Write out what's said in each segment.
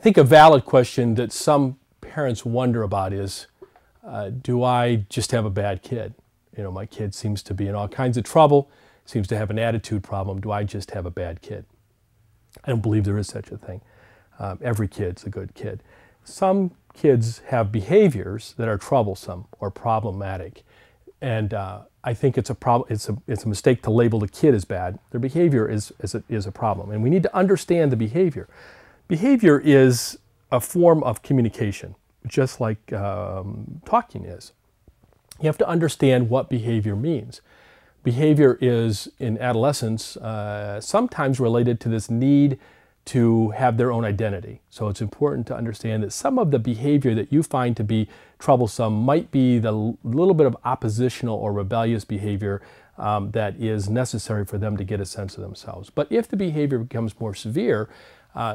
think a valid question that some parents wonder about is, do I just have a bad kid? You know, my kid seems to be in all kinds of trouble, seems to have an attitude problem. Do I just have a bad kid? I don't believe there is such a thing. Every kid's a good kid. Some kids have behaviors that are troublesome or problematic, and I think it's a problem. It's a mistake to label the kid as bad. Their behavior is a problem, and we need to understand the behavior. Behavior is a form of communication, just like talking is. You have to understand what behavior means. Behavior is, in adolescence, sometimes related to this need to have their own identity. So it's important to understand that some of the behavior that you find to be troublesome might be the little bit of oppositional or rebellious behavior that is necessary for them to get a sense of themselves. But if the behavior becomes more severe,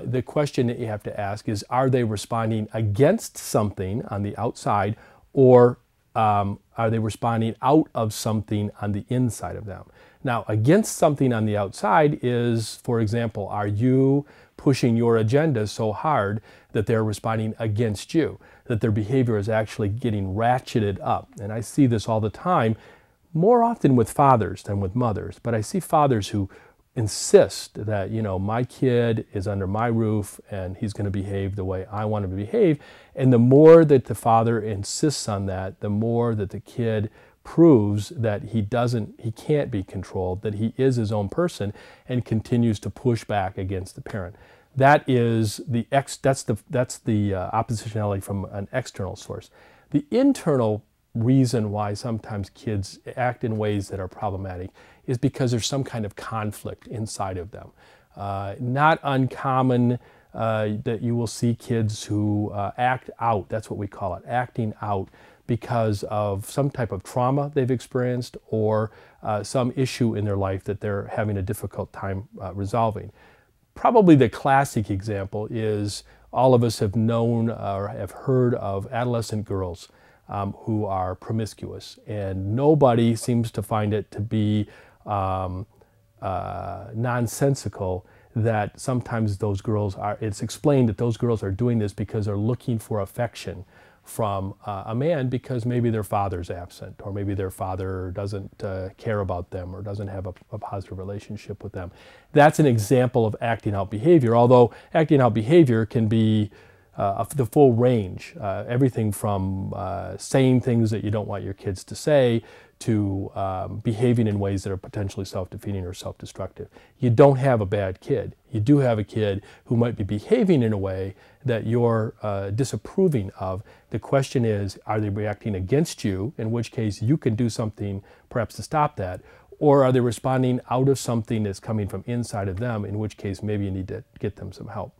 the question that you have to ask is, are they responding against something on the outside, or are they responding out of something on the inside of them? Now, against something on the outside is, for example, are you pushing your agenda so hard that they're responding against you, that their behavior is actually getting ratcheted up? And I see this all the time, more often with fathers than with mothers, but I see fathers who insist that, you know, my kid is under my roof and he's going to behave the way I want him to behave. And the more that the father insists on that, the more that the kid proves that he can't be controlled, that he is his own person, and continues to push back against the parent. That is that's the oppositionality from an external source. The internal reason why sometimes kids act in ways that are problematic is because there's some kind of conflict inside of them. Not uncommon that you will see kids who act out, that's what we call it, acting out, because of some type of trauma they've experienced or some issue in their life that they're having a difficult time resolving. Probably the classic example is all of us have known or have heard of adolescent girls who are promiscuous, and nobody seems to find it to be nonsensical that sometimes those girls it's explained that those girls are doing this because they're looking for affection from a man, because maybe their father's absent, or maybe their father doesn't care about them or doesn't have a positive relationship with them. That's an example of acting out behavior, although acting out behavior can be the full range, everything from saying things that you don't want your kids to say to behaving in ways that are potentially self-defeating or self-destructive. You don't have a bad kid. You do have a kid who might be behaving in a way that you're disapproving of. The question is, are they reacting against you, in which case you can do something perhaps to stop that, or are they responding out of something that's coming from inside of them, in which case maybe you need to get them some help.